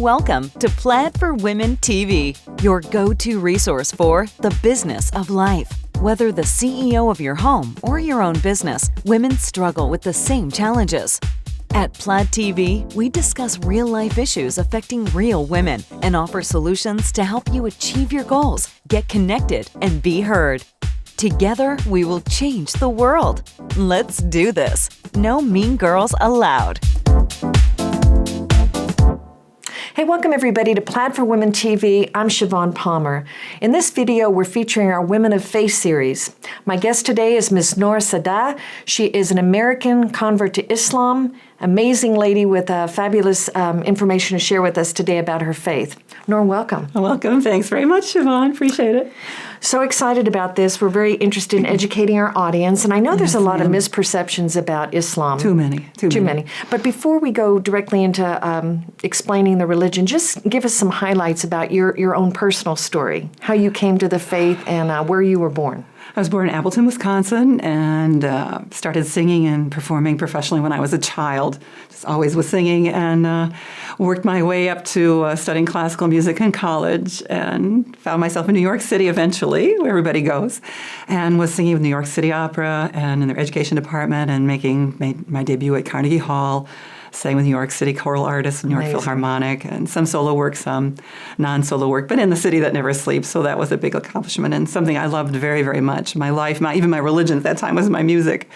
Welcome to Plaid for Women TV, your go-to resource for the business of life. Whether the CEO of your home or your own business, women struggle with the same challenges. At Plaid TV, we discuss real-life issues affecting real women and offer solutions to help you achieve your goals, get connected, and be heard. Together, we will change the world. Let's do this. No mean girls allowed. Hey, welcome everybody to Plaid for Women TV. I'm Siobhan Palmer. In this video, we're featuring our Women of Faith series. My guest today is Ms. Noor Saadeh. She is an American convert to Islam, amazing lady with fabulous information to share with us today about her faith. Noor, welcome. Welcome. Thanks very much, Siobhan. Appreciate it. So excited about this. We're very interested in educating our audience, and I know there's a lot of misperceptions about Islam. Too many. But before we go directly into explaining the religion, just give us some highlights about your own personal story, how you came to the faith and where you were born. I was born in Appleton, Wisconsin, and started singing and performing professionally when I was a child. Just always was singing, and worked my way up to studying classical music in college, and found myself in New York City eventually, where everybody goes, and was singing with New York City Opera and in their education department, and made my debut at Carnegie Hall. Sang with New York City choral artists, New York Philharmonic, and some solo work, some non-solo work, but in the city that never sleeps. So that was a big accomplishment and something I loved very, very much. My life, even my religion at that time was my music.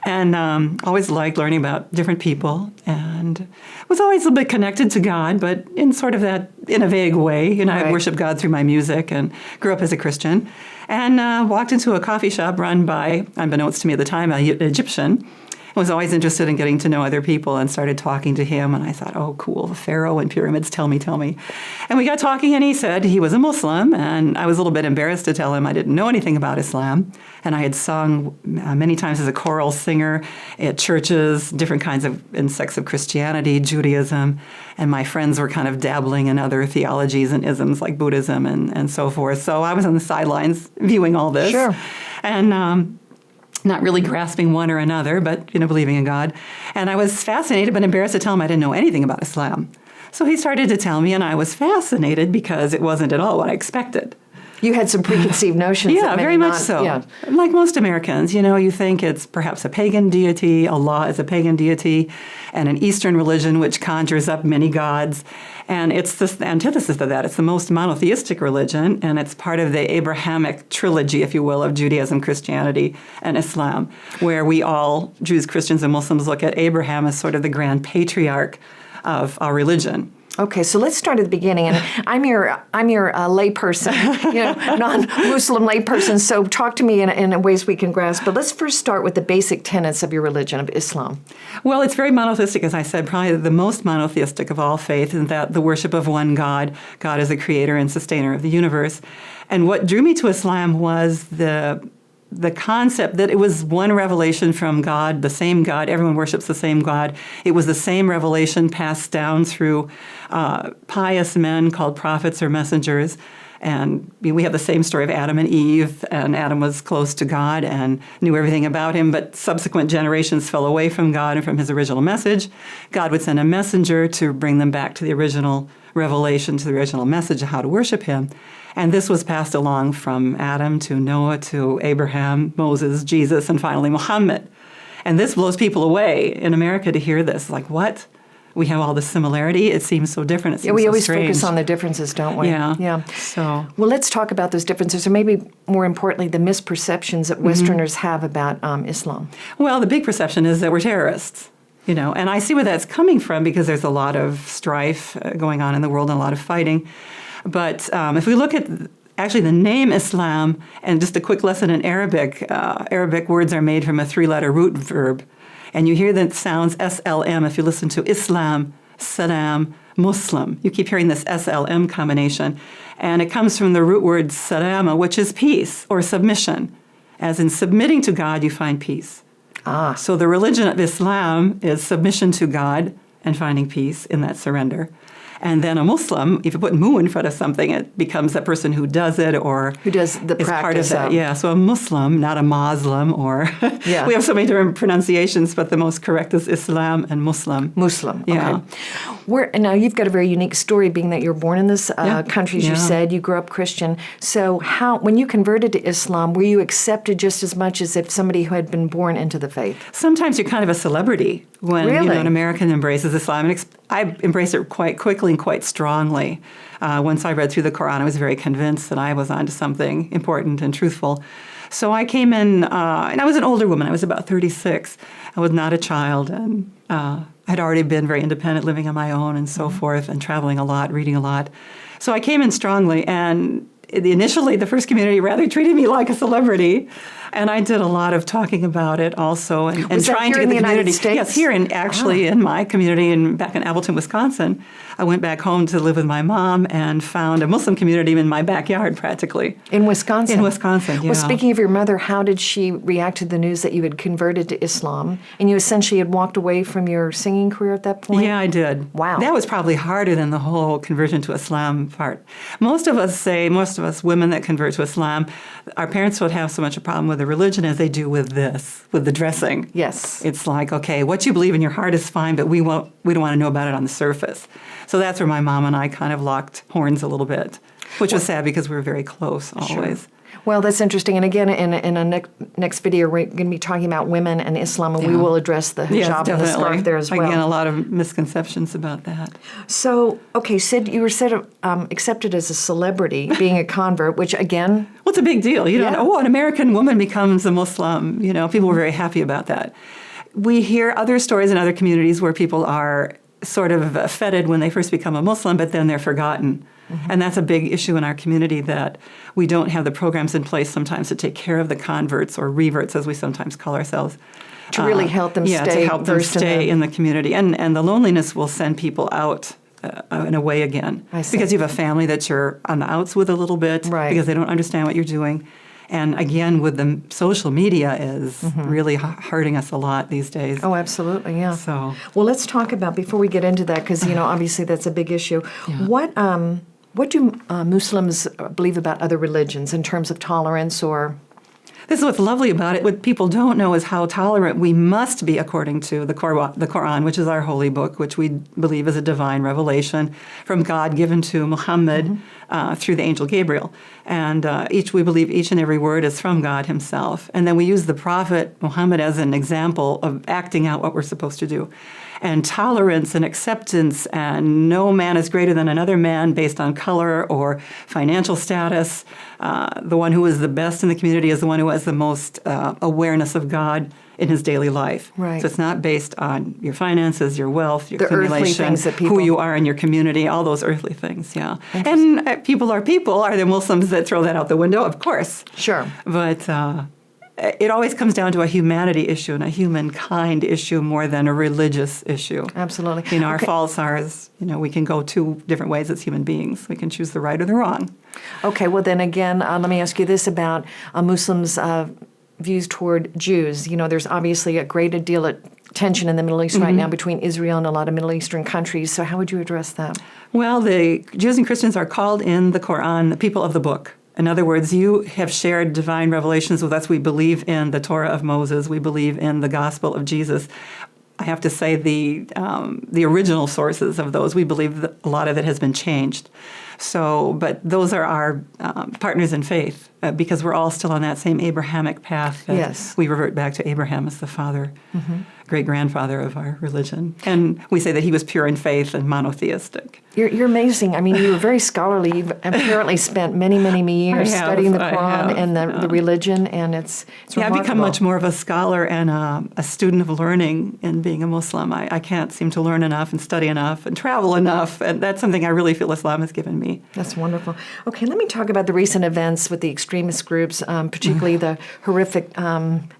And always liked learning about different people, and was always a little bit connected to God, but in sort of in a vague way. You know, I worshiped God through my music and grew up as a Christian. And walked into a coffee shop run by, unbeknownst to me at the time, an Egyptian. Was always interested in getting to know other people and started talking to him. And I thought, oh, cool, the Pharaoh and pyramids, tell me. And we got talking, and he said he was a Muslim. And I was a little bit embarrassed to tell him I didn't know anything about Islam. And I had sung many times as a choral singer at churches, different kinds of sects of Christianity, Judaism. And my friends were kind of dabbling in other theologies and isms like Buddhism and so forth. So I was on the sidelines viewing all this. Sure. And not really grasping one or another, but, believing in God. And I was fascinated, but embarrassed to tell him I didn't know anything about Islam. So he started to tell me, and I was fascinated because it wasn't at all what I expected. You had some preconceived notions. Yeah, very much so. Yeah. Like most Americans, you think it's perhaps a pagan deity, Allah is a pagan deity, and an Eastern religion which conjures up many gods. And it's the antithesis of that. It's the most monotheistic religion, and it's part of the Abrahamic trilogy, if you will, of Judaism, Christianity, and Islam, where we all, Jews, Christians, and Muslims, look at Abraham as sort of the grand patriarch of our religion. Okay, so let's start at the beginning. And I'm your layperson, non-Muslim layperson. So talk to me in ways we can grasp. But let's first start with the basic tenets of your religion, of Islam. Well, it's very monotheistic, as I said, probably the most monotheistic of all faith, in that the worship of one God. God is the creator and sustainer of the universe. And what drew me to Islam was the concept that it was one revelation from God, the same God. Everyone worships the same God. It was the same revelation passed down through pious men called prophets or messengers. And we have the same story of Adam and Eve, and Adam was close to God and knew everything about him, but subsequent generations fell away from God and from his original message. God would send a messenger to bring them back to the original revelation, to the original message of how to worship him. And this was passed along from Adam to Noah to Abraham, Moses, Jesus, and finally Muhammad. And this blows people away in America to hear this. Like, what? We have all this similarity. It seems so different. It seems we so always strange. Focus on the differences, don't we? Yeah. So, well, let's talk about those differences, or maybe more importantly, the misperceptions that Westerners have about Islam. Well, the big perception is that we're terrorists. And I see where that's coming from because there's a lot of strife going on in the world and a lot of fighting. But if we look at actually the name Islam, and just a quick lesson in Arabic, Arabic words are made from a three-letter root verb. And you hear that sounds SLM if you listen to Islam, Salam, Muslim. You keep hearing this SLM combination. And it comes from the root word salama, which is peace or submission. As in submitting to God, you find peace. So the religion of Islam is submission to God and finding peace in that surrender. And then a Muslim, if you put mu in front of something, it becomes a person who does it or who does the is practice part of that. of. Yeah, so a Muslim, not a Muslim, or Yeah. we have so many different pronunciations, but the most correct is Islam and Muslim. Muslim. Yeah. Okay. Now you've got a very unique story, being that you were born in this country, as you Yeah. said. You grew up Christian. So when you converted to Islam, were you accepted just as much as if somebody who had been born into the faith? Sometimes you're kind of a celebrity when Really? an American embraces Islam. And I embraced it quite quickly and quite strongly. Once I read through the Quran, I was very convinced that I was onto something important and truthful. So I came in, and I was an older woman. I was about 36. I was not a child, and I'd already been very independent, living on my own and so forth, and traveling a lot, reading a lot. So I came in strongly, and initially the first community rather treated me like a celebrity. And I did a lot of talking about it also, and Was that trying here to in get the the community. United States? Yes, here in my community, back in Appleton, Wisconsin. I went back home to live with my mom and found a Muslim community in my backyard, practically. In Wisconsin? In Wisconsin, yeah. Well, speaking of your mother, how did she react to the news that you had converted to Islam and you essentially had walked away from your singing career at that point? Yeah, I did. Wow. That was probably harder than the whole conversion to Islam part. Most of us women that convert to Islam, our parents don't have so much a problem with the religion as they do with the dressing. Yes. It's like, okay, what you believe in your heart is fine, but we don't want to know about it on the surface. So that's where my mom and I kind of locked horns a little bit, which was sad because we were very close always. Sure. Well, that's interesting. And again, in a next video, we're going to be talking about women and Islam, and we will address the hijab and the scarf there as well. Again, a lot of misconceptions about that. So, okay, Sid, you were accepted as a celebrity, being a convert, which again... Well, it's a big deal. An American woman becomes a Muslim. People were very happy about that. We hear other stories in other communities where people are sort of feted when they first become a Muslim, but then they're forgotten. Mm-hmm. And that's a big issue in our community, that we don't have the programs in place sometimes to take care of the converts, or reverts, as we sometimes call ourselves. To really help them stay in the community. And the loneliness will send people out in a way again. Because you have a family that you're on the outs with a little bit, right, because they don't understand what you're doing. And again, with the social media is really hurting us a lot these days. Oh, absolutely, yeah. So, well, let's talk about, before we get into that, because obviously that's a big issue. Yeah. What do Muslims believe about other religions in terms of tolerance or? This is what's lovely about it. What people don't know is how tolerant we must be according to the Quran, which is our holy book, which we believe is a divine revelation from God given to Muhammad through the angel Gabriel. And we believe each and every word is from God himself. And then we use the prophet Muhammad as an example of acting out what we're supposed to do. And tolerance and acceptance, and no man is greater than another man based on color or financial status. The one who is the best in the community is the one who has the most awareness of God in his daily life. Right. So it's not based on your finances, your wealth, your accumulation, earthly things that people... who you are in your community, all those earthly things, yeah. And people are people. Are there Muslims that throw that out the window? Of course. Sure. But it always comes down to a humanity issue and a humankind issue more than a religious issue. Absolutely. Our faults are, we can go two different ways as human beings. We can choose the right or the wrong. Okay, well then again, let me ask you this about Muslims' views toward Jews. There's obviously a great deal of tension in the Middle East right now between Israel and a lot of Middle Eastern countries. So how would you address that? Well, the Jews and Christians are called in the Quran the people of the book. In other words, you have shared divine revelations with us. We believe in the Torah of Moses. We believe in the gospel of Jesus. I have to say the original sources of those, we believe that a lot of it has been changed. So, but those are our partners in faith because we're all still on that same Abrahamic path. Yes. We revert back to Abraham as the father, great-grandfather of our religion. And we say that he was pure in faith and monotheistic. You're amazing. I mean, you were very scholarly. You've apparently spent many, many years studying the Quran and the religion, and it's remarkable. I've become much more of a scholar and a student of learning in being a Muslim. I can't seem to learn enough and study enough and travel enough, and that's something I really feel Islam has given me. me. That's wonderful. Okay, let me talk about the recent events with the extremist groups, particularly the horrific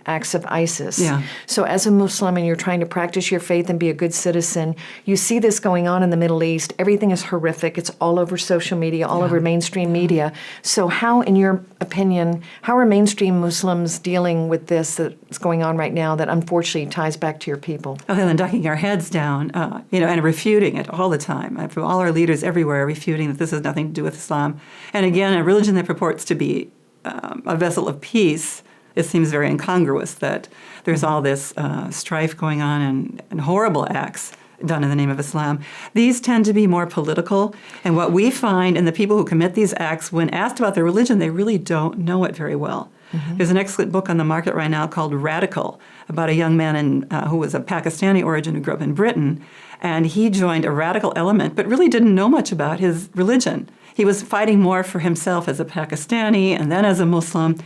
acts of ISIS. Yeah. So as a Muslim and you're trying to practice your faith and be a good citizen, you see this going on in the Middle East. Everything is horrific. It's all over social media, all over mainstream media. So how, in your opinion, how are mainstream Muslims dealing with this that's going on right now that unfortunately ties back to your people? Other than ducking our heads down, and refuting it all the time. From all our leaders everywhere refuting that this has nothing to do with Islam. And again, a religion that purports to be a vessel of peace, it seems very incongruous that there's all this strife going on and horrible acts done in the name of Islam. These tend to be more political, and what we find in the people who commit these acts, when asked about their religion, they really don't know it very well. There's an excellent book on the market right now called Radical, about a young man who was of Pakistani origin who grew up in Britain, and he joined a radical element but really didn't know much about his religion. He was fighting more for himself as a Pakistani and then as a Muslim,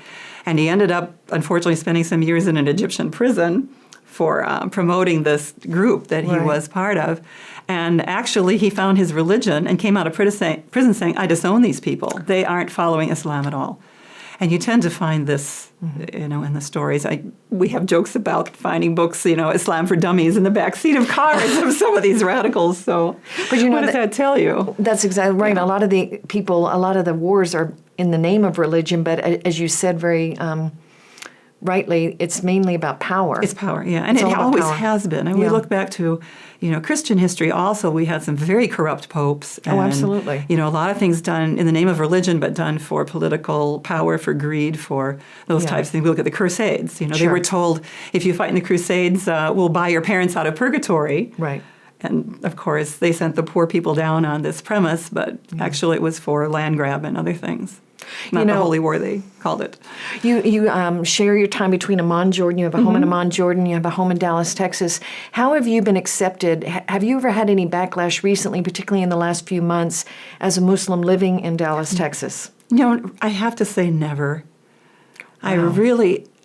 and he ended up, unfortunately, spending some years in an Egyptian prison for promoting this group that he was part of. And actually, he found his religion and came out of prison saying, I disown these people. They aren't following Islam at all. And you tend to find this, in the stories. We have jokes about finding books, Islam for Dummies in the back seat of cars of some of these radicals. So but what does that tell you? That's exactly right. Yeah. A lot of the wars are in the name of religion, but as you said very rightly, it's mainly about power. It's power, yeah. And it always has been. And we look back to, Christian history also. We had some very corrupt popes. And, absolutely. A lot of things done in the name of religion, but done for political power, for greed, for those types of things. We look at the Crusades. They were told, if you fight in the Crusades, we'll buy your parents out of purgatory. Right. And, of course, they sent the poor people down on this premise, but actually it was for land grab and other things. Not the Holy War, they called it. You share your time between Amman, Jordan. You have a home in Amman, Jordan. You have a home in Dallas, Texas. How have you been accepted? Have you ever had any backlash recently, particularly in the last few months, as a Muslim living in Dallas, Texas? I have to say never. Wow.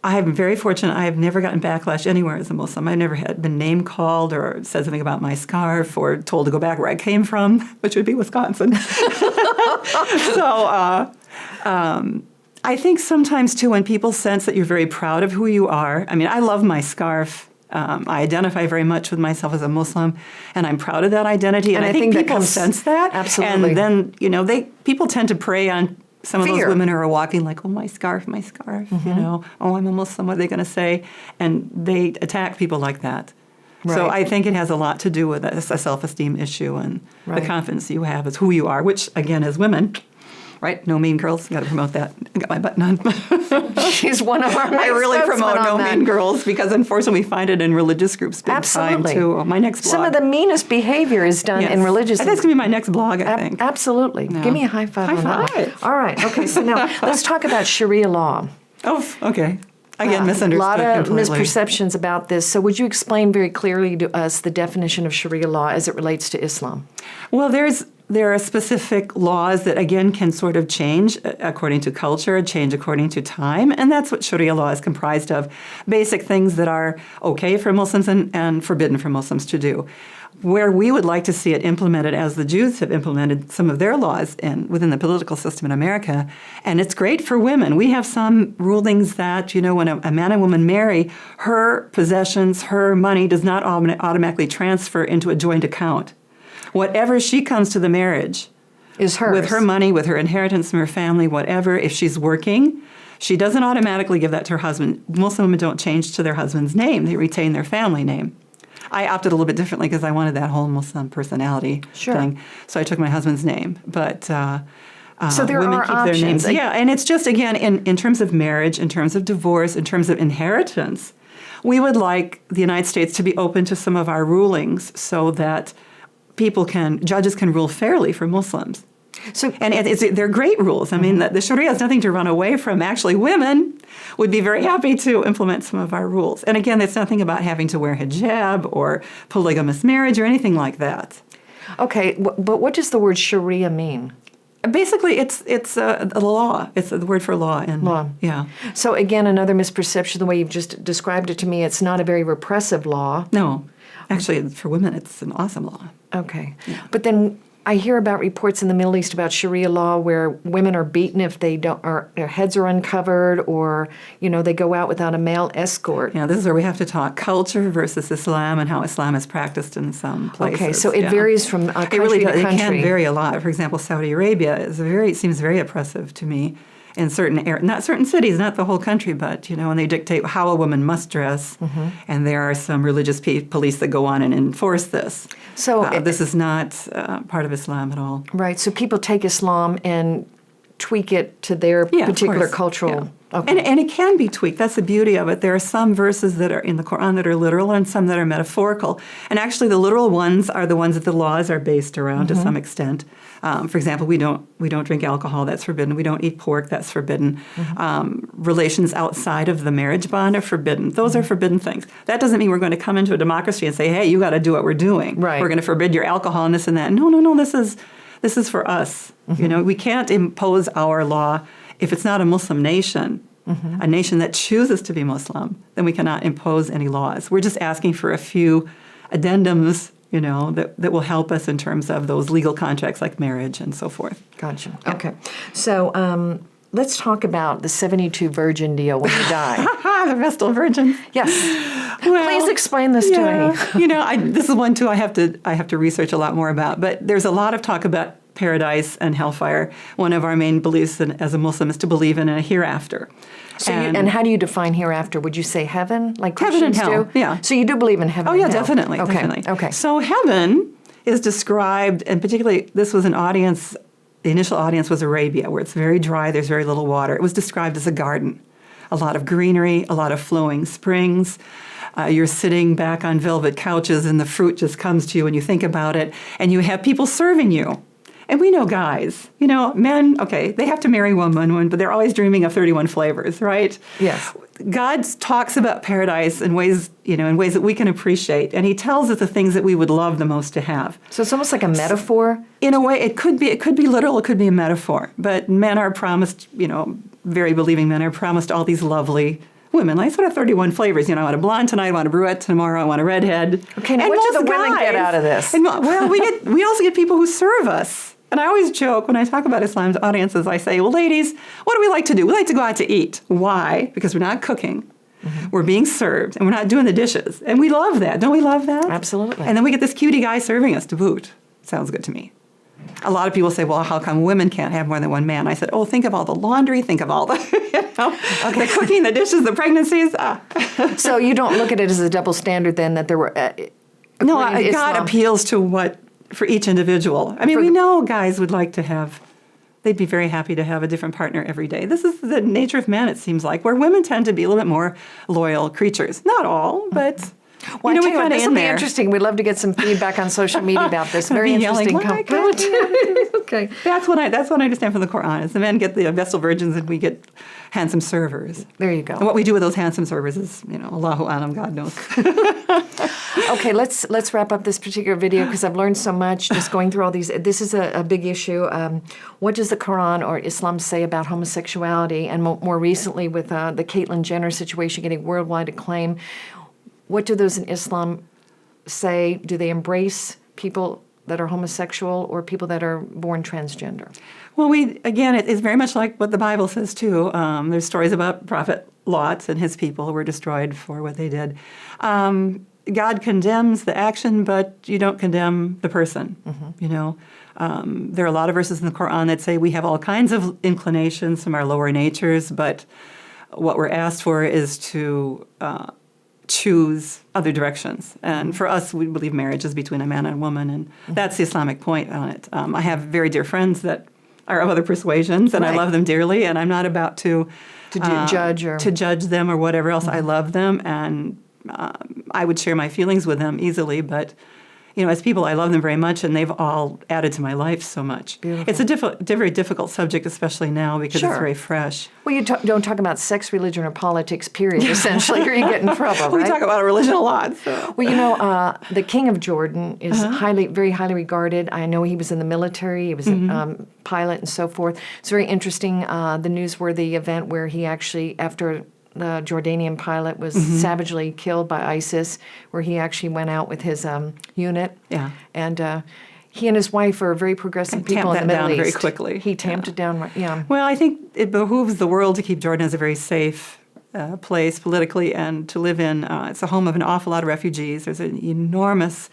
I am very fortunate. I have never gotten backlash anywhere as a Muslim. I've never been name called or said something about my scarf or told to go back where I came from, which would be Wisconsin. So I think sometimes, too, when people sense that you're very proud of who you are. I love my scarf. I identify very much with myself as a Muslim, and I'm proud of that identity. And I think people sense that. Absolutely. And then, people tend to prey on some of those women who are walking like, oh, my scarf, oh, I'm a Muslim, what are they going to say? And they attack people like that. Right. So I think it has a lot to do with a self-esteem issue and the confidence you have as who you are, which, again, as women, right? No mean girls. Got to promote that. I got my button on. She's one of our I really promote no mean girls because, unfortunately, we find it in religious groups big time, too. My next blog. Some of the meanest behavior is done in religious. That's going to be my next blog, I think. Absolutely. Yeah. Give me a high five on that. High five. All right. Okay, so now let's talk about Sharia law. Oh, okay. Again, misunderstood A lot of completely. misperceptions about this. So would you explain very clearly to us the definition of Sharia law as it relates to Islam? Well, there are specific laws that, again, can sort of change according to culture, change according to time, and that's what Sharia law is comprised of. Basic things that are okay for Muslims and forbidden for Muslims to do. Where we would like to see it implemented as the Jews have implemented some of their laws within the political system in America, and it's great for women. We have some rulings that, when a man and woman marry, her possessions, her money does not automatically transfer into a joint account. Whatever she comes to the marriage is hers. With her money, with her inheritance from her family, whatever, if she's working, she doesn't automatically give that to her husband. Muslim women don't change to their husband's name. They retain their family name. I opted a little bit differently because I wanted that whole Muslim personality thing. So I took my husband's name. But so there women are keep options. their names. Yeah, and it's just, again, in terms of marriage, in terms of divorce, in terms of inheritance, we would like the United States to be open to some of our rulings so that judges can rule fairly for Muslims. And they're great rules. The Sharia has nothing to run away from. Actually, women would be very happy to implement some of our rules. And again, it's nothing about having to wear hijab or polygamous marriage or anything like that. Okay, but what does the word Sharia mean? Basically, it's a law. It's the word for law. Law. Yeah. So again, another misperception, the way you've just described it to me, it's not a very repressive law. No. Actually, for women, it's an awesome law. Okay. Yeah. But then I hear about reports in the Middle East about Sharia law where women are beaten if they don't, or their heads are uncovered, or they go out without a male escort. Yeah, this is where we have to talk culture versus Islam and how Islam is practiced in some places. Okay, so it varies from country it really to does. country. It can vary a lot. For example, Saudi Arabia seems very oppressive to me in certain areas, not certain cities, not the whole country, but and they dictate how a woman must dress, and there are some religious police that go on and enforce this. So this is not part of Islam at all. Right. So people take Islam and tweak it to their particular cultural. Yeah. Okay. And it can be tweaked. That's the beauty of it. There are some verses that are in the Quran that are literal and some that are metaphorical. And actually the literal ones are the ones that the laws are based around to some extent. For example, we don't drink alcohol, that's forbidden. We don't eat pork, that's forbidden. Relations outside of the marriage bond are forbidden. Those are forbidden things. That doesn't mean we're going to come into a democracy and say, hey, you got to do what we're doing. Right. We're going to forbid your alcohol and this and that. No, this is for us. We can't impose our law. If it's not a Muslim nation, a nation that chooses to be Muslim, then we cannot impose any laws. We're just asking for a few addendums, that will help us in terms of those legal contracts like marriage and so forth. Gotcha. Yeah. Okay. So let's talk about the 72 virgin deal when you die. The Vestal Virgin. Yes. Well, please explain this to me. This is one too I have to research a lot more about. But there's a lot of talk about paradise and hellfire. One of our main beliefs as a Muslim is to believe in a hereafter. So and how do you define hereafter? Would you say heaven, like heaven and Christians hell? do? Yeah. So you do believe in heaven? Oh yeah, and hell. definitely. Okay. Definitely. Okay. So heaven is described, and particularly this was an audience. The initial audience was Arabia, where it's very dry. There's very little water. It was described as a garden, a lot of greenery, a lot of flowing springs. You're sitting back on velvet couches, and the fruit just comes to you, and you think about it, and you have people serving you. And we know guys, men, okay, they have to marry one woman, but they're always dreaming of 31 flavors, right? Yes. God talks about paradise in ways, in ways that we can appreciate, and he tells us the things that we would love the most to have. So it's almost like a metaphor? In a way, it could be literal, it could be a metaphor, but men are promised, very believing men are promised all these lovely women. Like sort of 31 flavors. I want a blonde tonight, I want a brunette tomorrow, I want a redhead. Okay, now what do the women get out of this? We also get people who serve us. And I always joke when I talk about Islam's audiences, I say, well, ladies, what do we like to do? We like to go out to eat. Why? Because we're not cooking. We're being served, and we're not doing the dishes. And we love that. Don't we love that? Absolutely. And then we get this cutie guy serving us to boot. Sounds good to me. A lot of people say, well, how come women can't have more than one man? I said, oh, think of all the laundry, think of all the, the cooking, the dishes, the pregnancies. So you don't look at it as a double standard then that there were... No, God appeals to for each individual. I mean, we know guys would like to have, they'd be very happy to have a different partner every day. This is the nature of men, it seems like, where women tend to be a little bit more loyal creatures. Not all, but... Well, I tell you what, this will be interesting. We'd love to get some feedback on social media about this. Very interesting. Okay. That's what I understand from the Quran. Is the men get the Vestal Virgins and we get handsome servers. There you go. And what we do with those handsome servers is, Allahu Alam, God knows. Okay, let's wrap up this particular video because I've learned so much just going through all these. This is a big issue. What does the Quran or Islam say about homosexuality? And more recently with the Caitlyn Jenner situation getting worldwide acclaim, what do those in Islam say? Do they embrace people that are homosexual or people that are born transgender? Well, it's very much like what the Bible says, too. There's stories about Prophet Lot and his people who were destroyed for what they did. God condemns the action, but you don't condemn the person, There are a lot of verses in the Quran that say we have all kinds of inclinations from our lower natures, but what we're asked for is to choose other directions. And for us, we believe marriage is between a man and a woman, and that's the Islamic point on it. I have very dear friends that are of other persuasions, and I love them dearly, and I'm not about to judge them or whatever else. I love them, and I would share my feelings with them easily, but as people, I love them very much, and they've all added to my life so much. Beautiful. It's a very difficult subject, especially now, because it's very fresh. Well, you don't talk about sex, religion, or politics, period, essentially, or you get in trouble, right? We talk about religion a lot. So. Well, the king of Jordan is very highly regarded. I know he was in the military. He was a pilot and so forth. It's very interesting, the newsworthy event where he actually, after the Jordanian pilot was savagely killed by ISIS, where he actually went out with his unit. Yeah. And He and his wife are very progressive people in the Middle East. Very quickly. He tamped it down, yeah. Well, I think it behooves the world to keep Jordan as a very safe place politically and to live in. It's a home of an awful lot of refugees. There's an enormous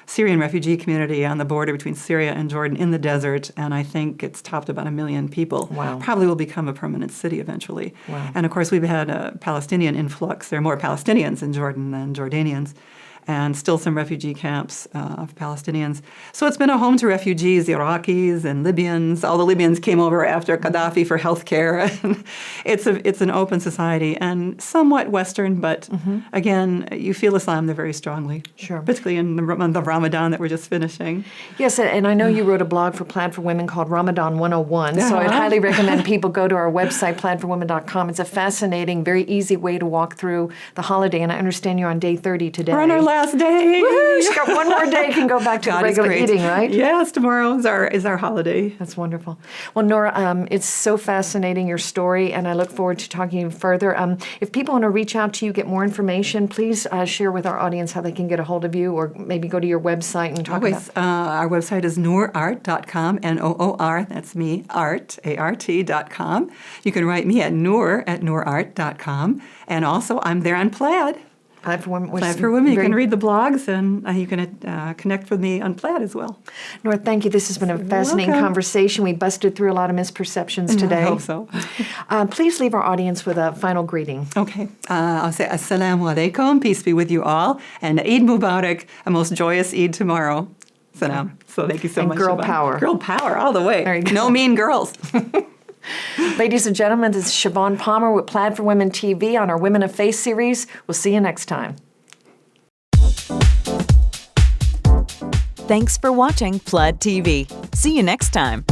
Syrian refugee community on the border between Syria and Jordan in the desert, and I think it's topped about 1 million people. Wow. Probably will become a permanent city eventually. Wow. And of course, we've had a Palestinian influx. There are more Palestinians in Jordan than Jordanians, and still some refugee camps of Palestinians. So it's been a home to refugees, Iraqis and Libyans. All the Libyans came over after Gaddafi for health care. It's an open society and somewhat Western, but again, you feel Islam there very strongly. Sure. Particularly in the month of Ramadan that we're just finishing. Yes, and I know you wrote a blog for Plaid for Women called Ramadan 101, so I'd highly recommend people go to our website, plaidforwomen.com. It's a fascinating, very easy way to walk through the holiday, and I understand you're on day 30 today. We're on our last day. Woohoo! She's got one more day, can go back to the regular eating, right? Yes, tomorrow is our holiday. That's wonderful. Well, Noor, it's so fascinating, your story, and I look forward to talking to you further. If people want to reach out to you, get more information, please share with our audience how they can get a hold of you, or maybe go to your website and talk about our website is noorart.com, Noor, that's me, art, ART.com. You can write me at noor@noorart.com, and also I'm there on Plaid. Plaid for Women. Plaid for Women. You can read the blogs, and you can connect with me on Plaid as well. Noor, thank you. This has been a fascinating conversation. We busted through a lot of misperceptions today. I hope so. Please leave our audience with a final greeting. Okay. I'll say Assalamu alaikum, peace be with you all, and Eid Mubarak, a most joyous Eid tomorrow. Salam. So thank you so much. Girl power. Girl power all the way. There you go. No mean girls. Ladies and gentlemen, this is Siobhan Palmer with Plaid for Women TV on our Women of Faith series. We'll see you next time. Thanks for watching Plaid TV. See you next time.